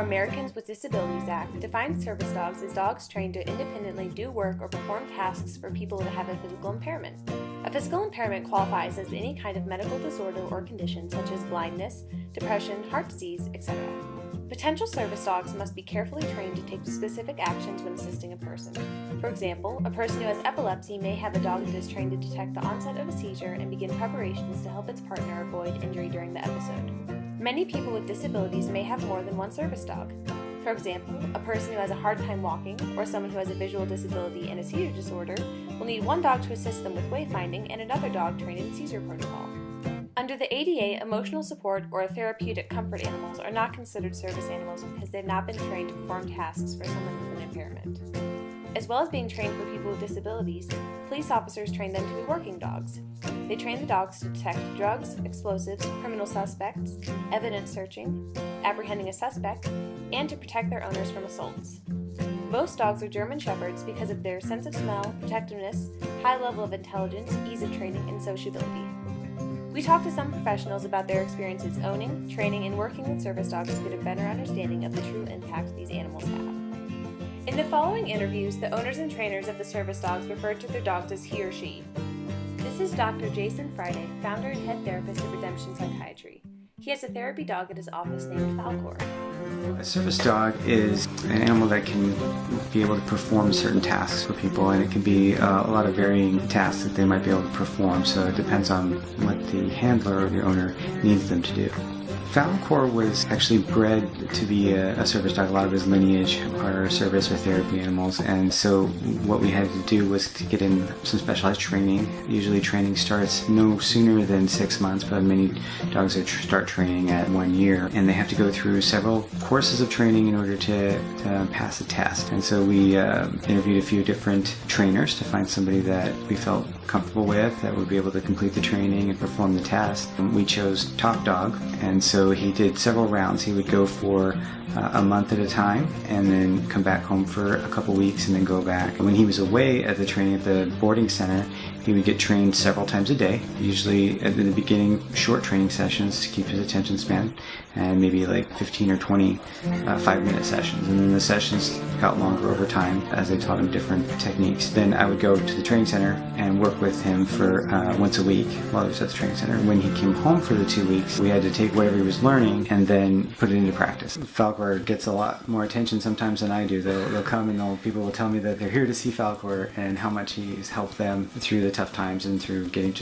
Americans with Disabilities Act defines service dogs as dogs trained to independently do work or perform tasks for people who have a physical impairment. A physical impairment qualifies as any kind of medical disorder or condition such as blindness, depression, heart disease, etc. Potential service dogs must be carefully trained to take specific actions when assisting a person. For example, a person who has epilepsy may have a dog that is trained to detect the onset of a seizure and begin preparations to help its partner avoid injury during the episode. Many people with disabilities may have more than one service dog. For example, a person who has a hard time walking or someone who has a visual disability and a seizure disorder will need one dog to assist them with wayfinding and another dog trained in seizure protocol. Under the ADA, emotional support or therapeutic comfort animals are not considered service animals because they have not been trained to perform tasks for someone with an impairment. As well as being trained for people with disabilities, police officers train them to be working dogs. They train the dogs to detect drugs, explosives, criminal suspects, evidence searching, apprehending a suspect, and to protect their owners from assaults. Most dogs are German Shepherds because of their sense of smell, protectiveness, high level of intelligence, ease of training, and sociability. We talked to some professionals about their experiences owning, training, and working with service dogs to get a better understanding of the true impact these animals have. In the following interviews, the owners and trainers of the service dogs referred to their dogs as he or she. This is Dr. Jason Friday, founder and head therapist of Redemption Psychiatry. He has a therapy dog at his office named Falcor. A service dog is an animal that can be able to perform certain tasks for people, and it can be a lot of varying tasks that they might be able to perform, so it depends on what the handler or the owner needs them to do. Falcor was actually bred to be a service dog. A lot of his lineage are service or therapy animals, and so what we had to do was to get in some specialized training. Usually training starts no sooner than 6 months, but many dogs start training at 1 year, and they have to go through several courses of training in order to pass the test. And so we interviewed a few different trainers to find somebody that we felt comfortable with, that would be able to complete the training and perform the test. And we chose Top Dog, and so he did several rounds. He would go for a month at a time and then come back home for a couple weeks and then go back. And when he was away at the training at the boarding center, he would get trained several times a day, usually at the beginning short training sessions to keep his attention span, and maybe like 15 or 20 5-minute sessions. And then the sessions got longer over time as they taught him different techniques. Then I would go to the training center and work with him for once a week while he was at the training center. When he came home for the 2 weeks, we had to take whatever he was learning and then put it into practice. Falcor gets a lot more attention sometimes than I do. They'll come and people will tell me that they're here to see Falcor and how much he's helped them through the tough times and through getting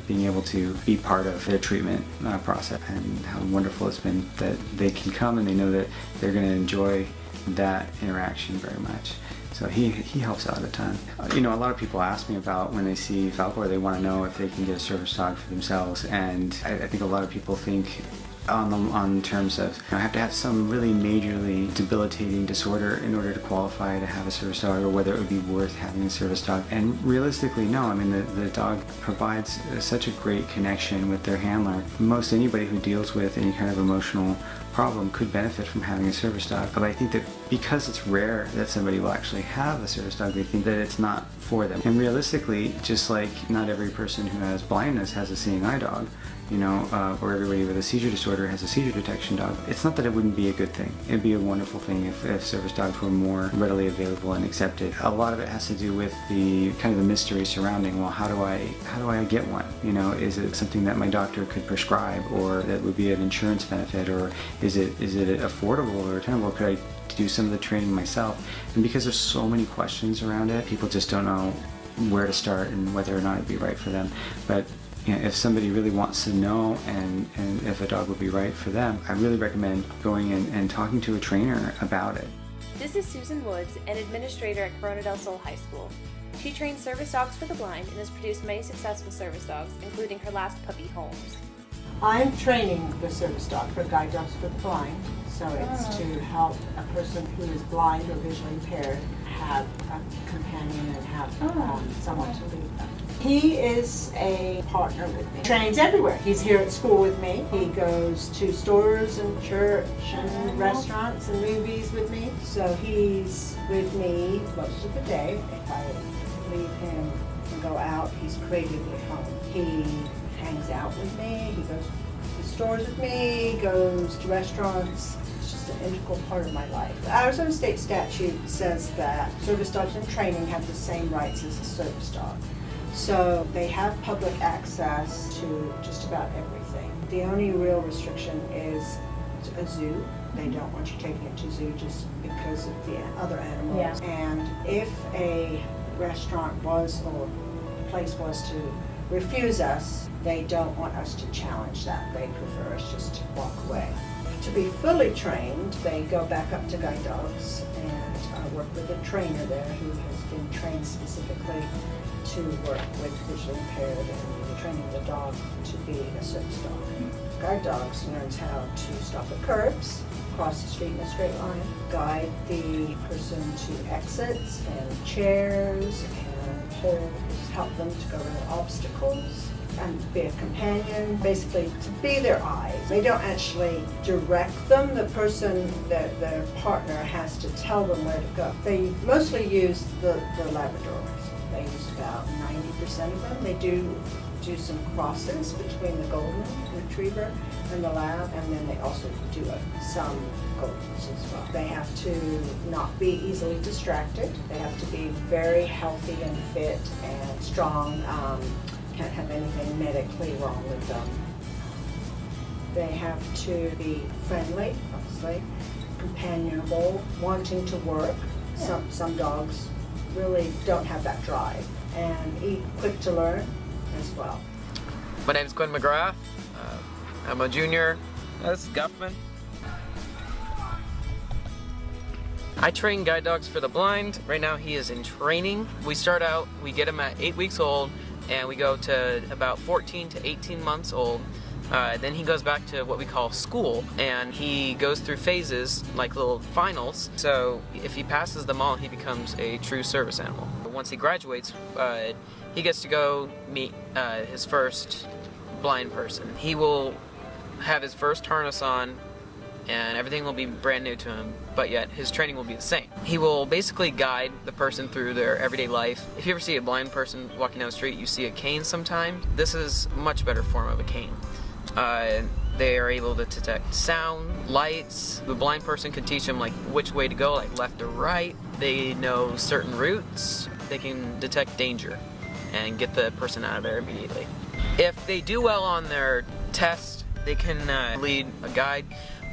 being able to be part of their treatment process, and how wonderful it's been that they can come and they know that they're going to enjoy that interaction very much. So he helps out a ton. A lot of people ask me about when they see Falcor, they want to know if they can get a service dog for themselves, and I think a lot of people think on terms of I have to have some really majorly debilitating disorder in order to qualify to have a service dog, or whether it would be worth having a service dog. And realistically, no. I mean, the dog provides such a great connection with their handler. Most anybody who deals with any kind of emotional problem could benefit from having a service dog. But I think that because it's rare that somebody will actually have a service dog, they think that it's not for them. And realistically, just like not every person who has blindness has a seeing eye dog, or everybody with a seizure disorder has a seizure detection dog, it's not that it wouldn't be a good thing. It'd be a wonderful thing if service dogs were more readily available and accepted. A lot of it has to do with the kind of the mystery surrounding, well, how do I get one? Is it something that my doctor could prescribe, or that would be an insurance benefit, or is it affordable or attainable? Could I do some of the training myself? And because there's so many questions around it, people just don't know where to start and whether or not it'd be right for them. But if somebody really wants to know and if a dog would be right for them, I really recommend going and talking to a trainer about it. This is Susan Woods, an administrator at Corona del Sol High School. She trains service dogs for the blind and has produced many successful service dogs, including her last puppy, Holmes. I'm training the service dog for guide dogs for the blind, so it's to help a person who is blind or visually impaired have a companion and have someone to lead them. He is a partner with me. Trains everywhere. He's here at school with me. He goes to stores and church and restaurants and movies with me. So he's with me most of the day. If I leave him and go out, he's creatively home. He hangs out with me. He goes to stores with me, goes to restaurants. It's just an integral part of my life. The Arizona state statute says that service dogs in training have the same rights as a service dog. So they have public access to just about everything. The only real restriction is a zoo. They don't want you taking it to a zoo just because of the other animals. Yeah. And if a restaurant was or place was to refuse us, they don't want us to challenge that. They prefer us just to walk away. To be fully trained, they go back up to guide dogs and work with a trainer there who has been trained specifically to work with visually impaired and training the dog to be a service dog. Guide dogs learns how to stop at curbs, cross the street in a straight line, guide the person to exits and chairs and poles, help them to go around obstacles, and be a companion, basically to be their eyes. They don't actually direct them. The person, their partner, has to tell them where to go. They mostly use the Labradors. They use about 90% of them. They do some crosses between the golden retriever and the lab, and then they also do some goldens as well. They have to not be easily distracted. They have to be very healthy and fit and strong. Can't have anything medically wrong with them. They have to be friendly, obviously, companionable, wanting to work. Some dogs really don't have that drive, and quick to learn as well. My name's Quinn McGrath. I'm a junior. This is Guffman. I train guide dogs for the blind. Right now he is in training. We start out, we get him at 8 weeks old, and we go to about 14 to 18 months old. Then he goes back to what we call school, and he goes through phases, like little finals. So if he passes them all, he becomes a true service animal. Once he graduates, he gets to go meet his first blind person. He will have his first harness on, and everything will be brand new to him, but yet his training will be the same. He will basically guide the person through their everyday life. If you ever see a blind person walking down the street, you see a cane sometimes. This is a much better form of a cane. They are able to detect sound, lights. The blind person can teach them like which way to go, like left or right. They know certain routes. They can detect danger and get the person out of there immediately. If they do well on their test, they can lead a guide,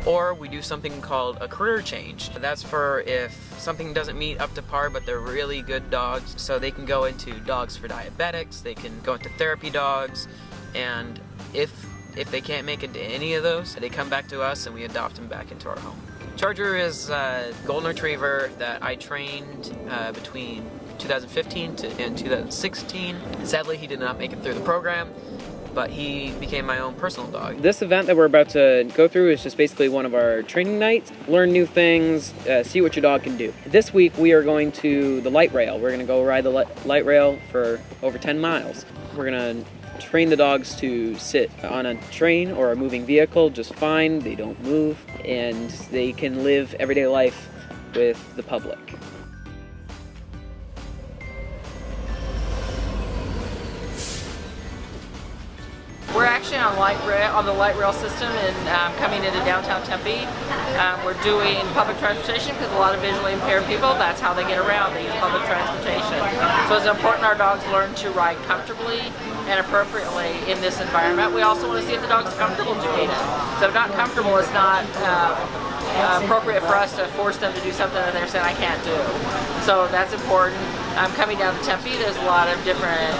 or we do something called a career change. That's for if something doesn't meet up to par, but they're really good dogs. So they can go into dogs for diabetics, they can go into therapy dogs, and if they can't make it to any of those, they come back to us and we adopt them back into our home. Charger is a golden retriever that I trained between 2015 and 2016. Sadly, he did not make it through the program, but he became my own personal dog. This event that we're about to go through is just basically one of our training nights. Learn new things, see what your dog can do. This week we are going to the light rail. We're going to go ride the light rail for over 10 miles. We're going to train the dogs to sit on a train or a moving vehicle just fine. They don't move, and they can live everyday life with the public. We're actually on the light rail system and coming into downtown Tempe. We're doing public transportation because a lot of visually impaired people, that's how they get around. They use public transportation. So it's important our dogs learn to ride comfortably and appropriately in this environment. We also want to see if the dog's comfortable doing it. So if not comfortable, it's not appropriate for us to force them to do something that they're saying I can't do. So that's important. Coming down to Tempe, there's a lot of different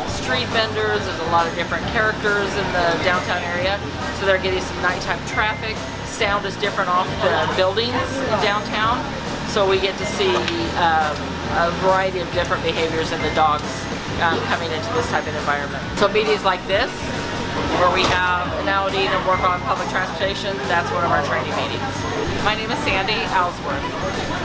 street vendors, there's a lot of different characters in the downtown area, so they're getting some nighttime traffic. Sound is different off the buildings in downtown, so we get to see a variety of different behaviors in the dogs coming into this type of environment. So meetings like this, where we have analogy and work on public transportation, that's one of our training meetings. My name is Sandy Ellsworth.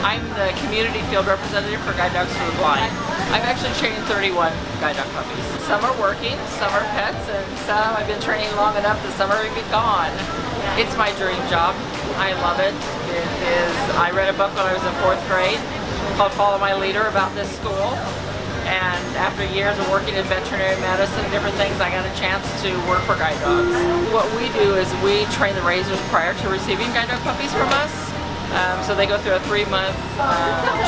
I'm the community field representative for Guide Dogs for the Blind. I've actually trained 31 guide dog puppies. Some are working, some are pets, and some I've been training long enough that some are even gone. It's my dream job. I love it. I read a book when I was in 4th grade called Follow My Leader about this school. And after years of working in veterinary medicine and different things, I got a chance to work for guide dogs. What we do is we train the raisers prior to receiving guide dog puppies from us. So they go through a 3-month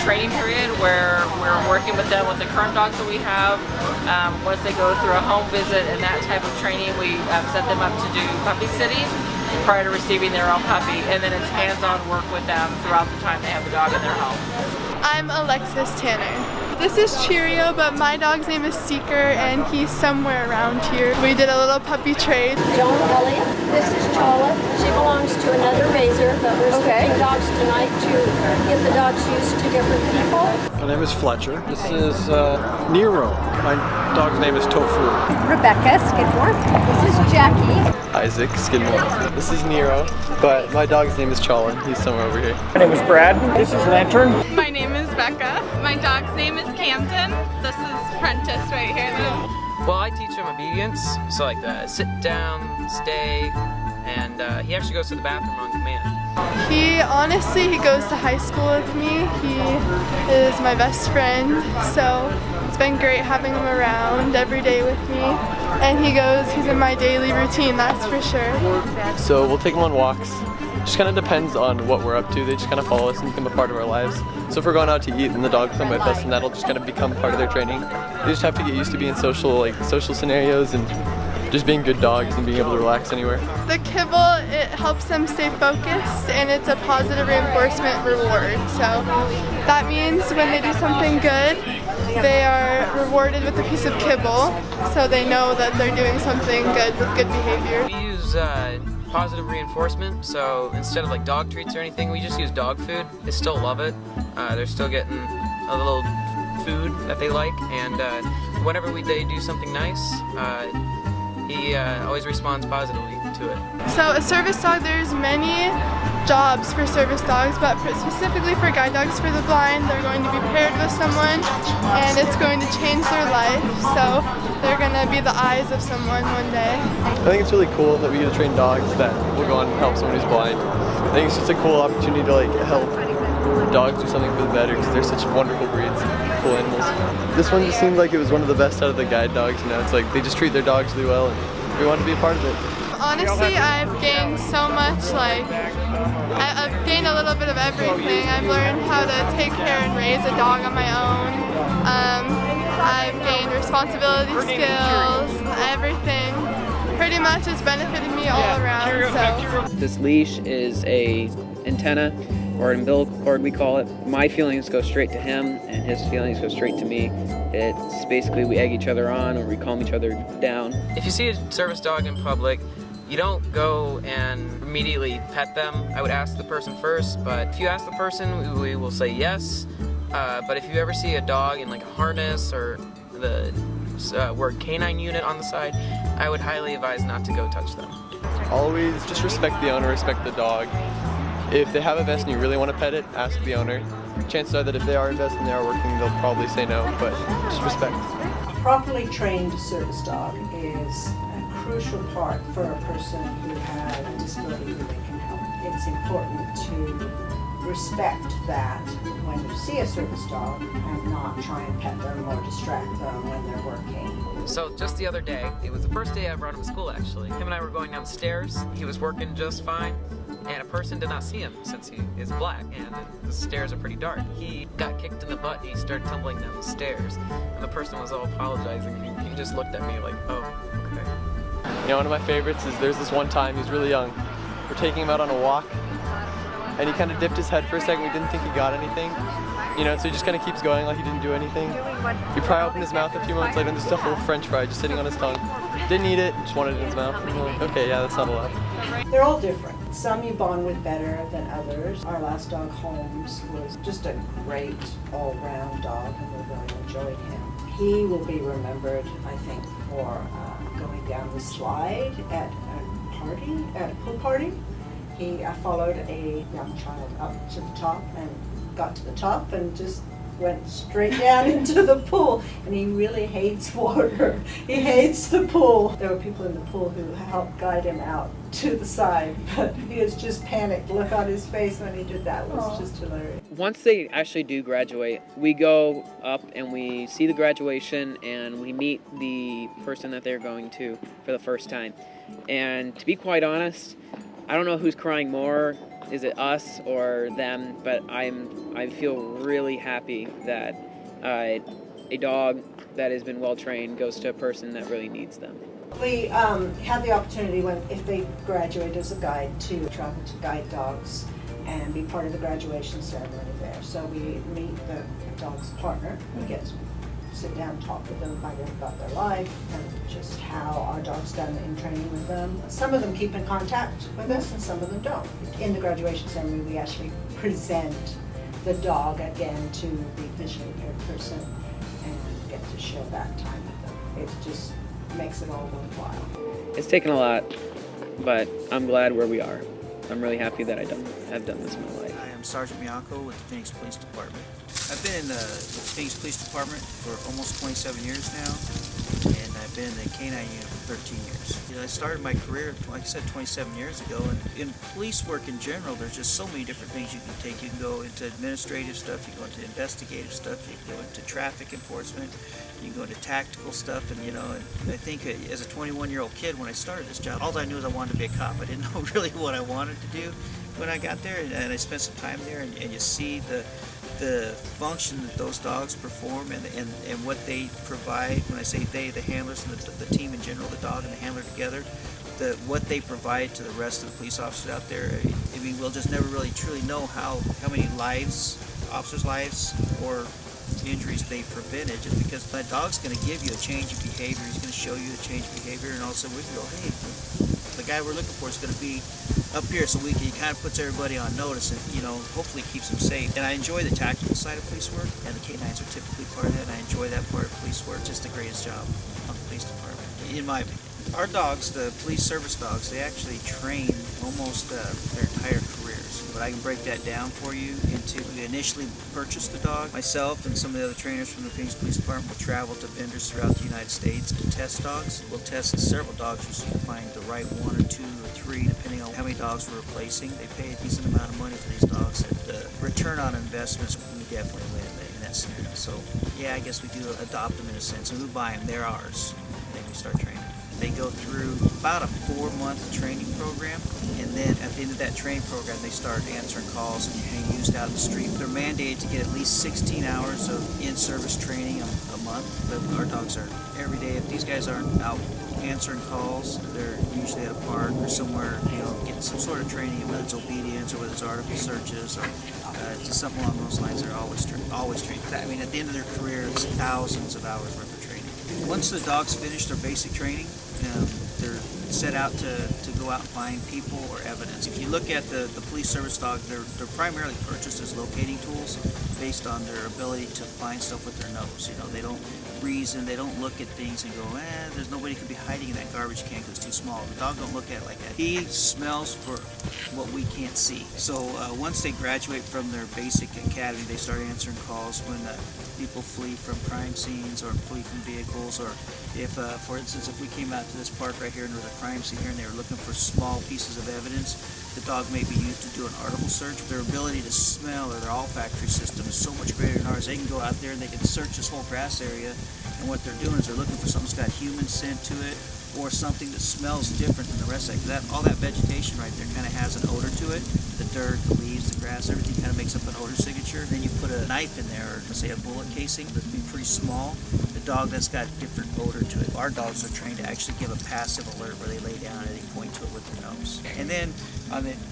training period where we're working with them with the current dogs that we have. Once they go through a home visit and that type of training, we set them up to do puppy sitting prior to receiving their own puppy, and then it's hands-on work with them throughout the time they have the dog in their home. I'm Alexis Tanner. This is Cheerio, but my dog's name is Seeker, and he's somewhere around here. We did a little puppy trade. Joan Elliott. This is Chola. She belongs to another raiser, but we're switching dogs tonight to get the dogs used to different people. My name is Fletcher. This is Nero. My dog's name is Tofu. Rebecca Skidmore. This is Jackie. Isaac Skidmore. This is Nero, but my dog's name is Chalin. He's somewhere over here. My name is Brad. This is Lantern. My name is Becca. My dog's name is Camden. This is Prentice right here. Well, I teach him obedience, so like the sit down, stay, and he actually goes to the bathroom on command. He goes to high school with me. He is my best friend, so it's been great having him around every day with me. And he's in my daily routine, that's for sure. So we'll take them on walks. Just kind of depends on what we're up to. They just kind of follow us and become a part of our lives. So if we're going out to eat and the dogs come with us, and that'll just kind of become part of their training. They just have to get used to being social scenarios and just being good dogs and being able to relax anywhere. The kibble, it helps them stay focused, and it's a positive reinforcement reward. So that means when they do something good, they are rewarded with a piece of kibble, so they know that they're doing something good with good behavior. We use positive reinforcement, so instead of like dog treats or anything, we just use dog food. They still love it. They're still getting a little food that they like, and whenever they do something nice, he always responds positively to it. So a service dog, there's many jobs for service dogs, but specifically for guide dogs for the blind, they're going to be paired with someone, and it's going to change their life. So they're going to be the eyes of someone one day. I think it's really cool that we get to train dogs that will go on and help someone who's blind. I think it's just a cool opportunity to help dogs do something for the better, because they're such wonderful breeds, cool animals. This one just seemed like it was one of the best out of the guide dogs. It's like they just treat their dogs really well, and we want to be a part of it. Honestly, I've gained so much, I've gained a little bit of everything. I've learned how to take care and raise a dog on my own. I've gained responsibility skills, everything. Pretty much has benefited me all around. So. This leash is a antenna, or an umbilical cord we call it. My feelings go straight to him, and his feelings go straight to me. It's basically we egg each other on, or we calm each other down. If you see a service dog in public, you don't go and immediately pet them. I would ask the person first, but if you ask the person, we will say yes. But if you ever see a dog in like a harness or the word canine unit on the side, I would highly advise not to go touch them. Always just respect the owner, respect the dog. If they have a vest and you really want to pet it, ask the owner. Chances are that if they are invested and they are working, they'll probably say no, but just respect. A properly trained service dog is a crucial part for a person who has a disability who they can help. It's important to respect that when you see a service dog and not try and pet them or distract them when they're working. So just the other day, it was the first day I brought him to school actually. Him and I were going down the stairs. He was working just fine, and a person did not see him since he is black and the stairs are pretty dark. He got kicked in the butt and he started tumbling down the stairs, and the person was all apologizing. He just looked at me like, oh, okay. One of my favorites is there's this one time, he's really young. We're taking him out on a walk, and he kind of dipped his head for a second. We didn't think he got anything. So he just kind of keeps going like he didn't do anything. He probably opened his mouth a few moments later and there's just a little french fry just sitting on his tongue. Didn't eat it, just wanted it in his mouth. Okay, yeah, that's not allowed. They're all different. Some you bond with better than others. Our last dog, Holmes, was just a great all-round dog, and we really enjoyed him. He will be remembered, I think, for going down the slide at a pool party. He followed a young child up to the top and got to the top and just went straight down into the pool, and he really hates water. He hates the pool. There were people in the pool who helped guide him out to the side, but he was just panicked. Look on his face when he did that was just hilarious. Once they actually do graduate, we go up and we see the graduation and we meet the person that they're going to for the first time. And to be quite honest, I don't know who's crying more, is it us or them, but I feel really happy that a dog that has been well trained goes to a person that really needs them. We have the opportunity, if they graduate as a guide, to travel to guide dogs and be part of the graduation ceremony there. So we meet the dog's partner. We get to sit down and talk with them, find out about their life and just how our dog's done in training with them. Some of them keep in contact with us and some of them don't. In the graduation ceremony, we actually present the dog again to the visually impaired person and get to share that time with them. It just makes it all worthwhile. It's taken a lot, but I'm glad where we are. I'm really happy that have done this in my life. I am Sergeant Bianco with the Phoenix Police Department. I've been in the Phoenix Police Department for almost 27 years now, and I've been in the K-9 unit for 13 years. You know, I started my career, like I said, 27 years ago, and in police work in general, there's just so many different things you can take. You can go into administrative stuff, you can go into investigative stuff, you can go into traffic enforcement, you can go into tactical stuff, and I think as a 21-year-old kid when I started this job, all I knew is I wanted to be a cop. I didn't know really what I wanted to do when I got there, and I spent some time there, and you see the function that those dogs perform and what they provide. When I say they, the handlers and the team in general, the dog and the handler together, what they provide to the rest of the police officers out there. I mean, we'll just never really truly know how many lives, officers' lives, or injuries they prevented, just because that dog's going to give you a change of behavior. He's going to show you a change of behavior, and all of a sudden we can go, hey, the guy we're looking for is going to be up here, so he kind of puts everybody on notice and, hopefully keeps them safe. And I enjoy the tactical side of police work, and the K-9s are typically part of that, and I enjoy that part of police work. Just the greatest job of the police department, in my opinion. Our dogs, the police service dogs, they actually train almost their entire careers. But I can break that down for you into, we initially purchased the dog. Myself and some of the other trainers from the Phoenix Police Department will travel to vendors throughout the United States to test dogs. We'll test several dogs just to find the right one or two or three, depending on how many dogs we're replacing. They pay a decent amount of money for these dogs. And the return on investments, we definitely win in that scenario. So yeah, I guess we do adopt them in a sense. And we buy them, they're ours. Then we start training. They go through about a 4-month training program, and then at the end of that training program, they start answering calls and being used out in the street. They're mandated to get at least 16 hours of in-service training a month, but our dogs are every day. If these guys aren't out answering calls, they're usually at a park or somewhere, getting some sort of training, whether it's obedience or whether it's article searches or just something along those lines. They're always trained. I mean, at the end of their career, it's thousands of hours worth of training. Once the dogs finish their basic training, they're set out to go out and find people or evidence. If you look at the police service dog, they're primarily purchased as locating tools based on their ability to find stuff with their nose. They don't reason, they don't look at things and go, there's nobody could be hiding in that garbage can because it's too small. The dog don't look at it like that. He smells for what we can't see. So once they graduate from their basic academy, they start answering calls when people flee from crime scenes or flee from vehicles, or if, for instance, if we came out to this park right here and there was a crime scene here and they were looking for small pieces of evidence, the dog may be used to do an article search. Their ability to smell or their olfactory system is so much greater than ours. They can go out there and they can search this whole grass area, and what they're doing is they're looking for something that's got human scent to it, or something that smells different than the rest of it. All that vegetation right there kind of has an odor to it. The dirt, the leaves, the grass, everything kind of makes up an odor signature. Then you put a knife in there, or say a bullet casing that's pretty small. The dog that's got different odor to it. Our dogs are trained to actually give a passive alert where they lay down and they point to it with their nose. And then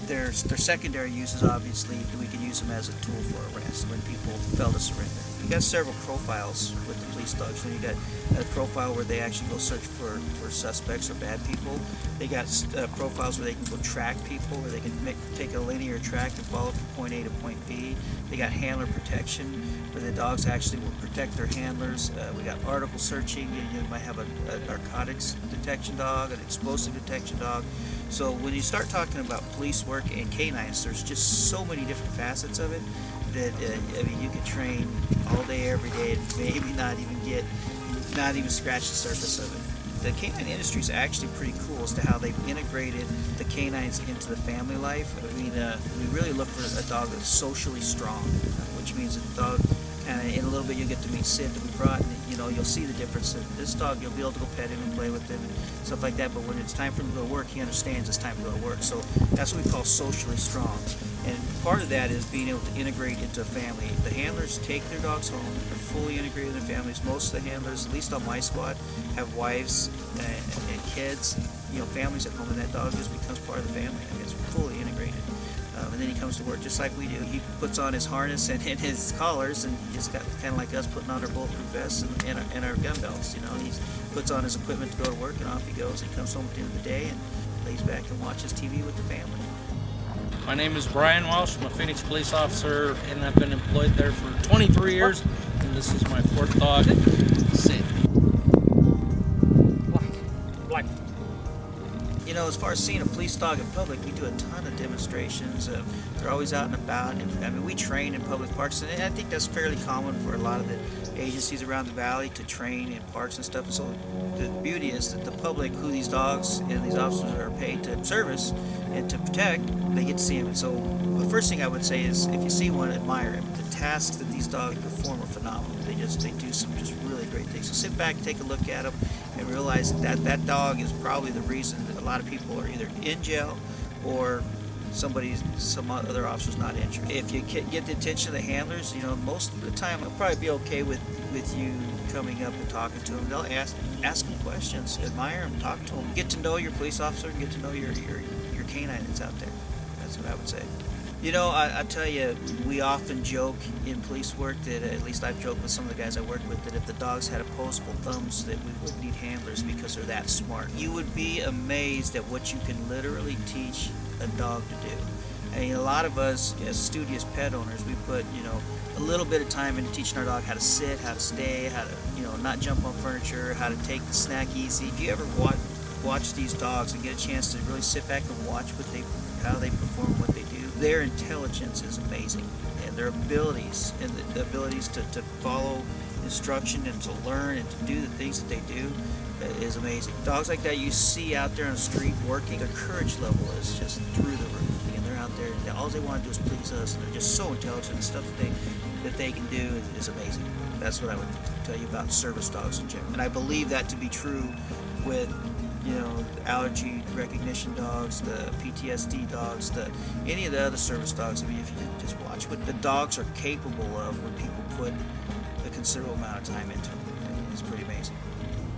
their secondary uses, obviously, we can use them as a tool for arrest when people fail to surrender. You got several profiles with the police dogs. So you got a profile where they actually go search for suspects or bad people. They got profiles where they can go track people, where they can take a linear track and follow from point A to point B. They got handler protection, where the dogs actually will protect their handlers. We got article searching. You might have a narcotics detection dog, an explosive detection dog. So when you start talking about police work and canines, there's just so many different facets of it that you could train all day, every day, and maybe not even scratch the surface of it. The canine industry is actually pretty cool as to how they've integrated the canines into the family life. I mean, we really look for a dog that's socially strong, which means that the dog kind of In a little bit you'll get to meet Sid that we brought, and you know, you'll see the difference. This dog, you'll be able to go pet him and play with him and stuff like that, but when it's time for him to go to work, he understands it's time to go to work. So that's what we call socially strong. And part of that is being able to integrate into a family. The handlers take their dogs home, they're fully integrated in families. Most of the handlers, at least on my squad, have wives and kids, you know, families at home, and that dog just becomes part of the family. I mean, it's fully integrated. And then he comes to work just like we do. He puts on his harness and his collars, and he's got kind of like us putting on our bulletproof vests and our gun belts. You know, he puts on his equipment to go to work, and off he goes. He comes home at the end of the day and lays back and watches TV with the family. My name is Brian Walsh. I'm a Phoenix police officer, and I've been employed there for 23 years. And this is my 4th dog, Sid. Black. You know, as far as seeing a police dog in public, we do a ton of demonstrations. They're always out and about. And, I mean, we train in public parks, and I think that's fairly common for a lot of the agencies around the valley to train in parks and stuff. And so the beauty is that the public, who these dogs and these officers are paid to service and to protect, they get to see them. And so the first thing I would say is, if you see one, admire him. The tasks that these dogs perform are phenomenal. They do some just really great things. So sit back, take a look at them, and realize that dog is probably the reason that a lot of people are either in jail or some other officer's not injured. If you get the attention of the handlers, you know, most of the time they'll probably be okay with you coming up and talking to them. They'll ask them questions, admire them, talk to them, get to know your police officer, and get to know your canine that's out there. That's what I would say. You know, I tell you, we often joke in police work that, at least I've joked with some of the guys I work with, that if the dogs had opposable thumbs, that we wouldn't need handlers because they're that smart. You would be amazed at what you can literally teach a dog to do. I mean, a lot of us, as studious pet owners, we put, you know, a little bit of time into teaching our dog how to sit, how to stay, how to, you know, not jump on furniture, how to take the snack easy. If you ever watch these dogs and get a chance to really sit back and watch how they perform what they do, their intelligence is amazing, and their abilities and the abilities to follow instruction and to learn and to do the things that they do is amazing. Dogs like that you see out there on the street working, their courage level is just through the roof, and they're out there, all they want to do is please us, and they're just so intelligent. The stuff that they can do is amazing. That's what I would tell you about service dogs in general, and I believe that to be true with, you know, allergy recognition dogs, the PTSD dogs, any of the other service dogs. I mean, if you just watch what the dogs are capable of when people put a considerable amount of time into them, it's pretty amazing.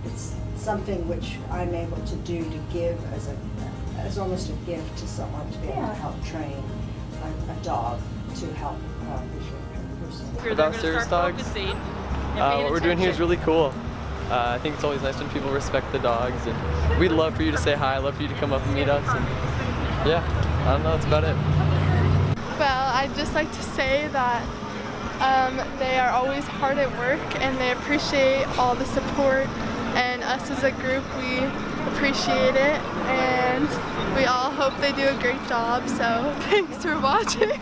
It's something which I'm able to do to give as almost a gift to someone, to be able to help train a dog to help a visually impaired person. About service dogs, what we're doing here is really cool. I think it's always nice when people respect the dogs, and we'd love for you to say hi, love for you to come up and meet us, and yeah, I don't know, that's about it. Well, I'd just like to say that they are always hard at work, and they appreciate all the support, and us as a group, we appreciate it, and we all hope they do a great job, so thanks for watching.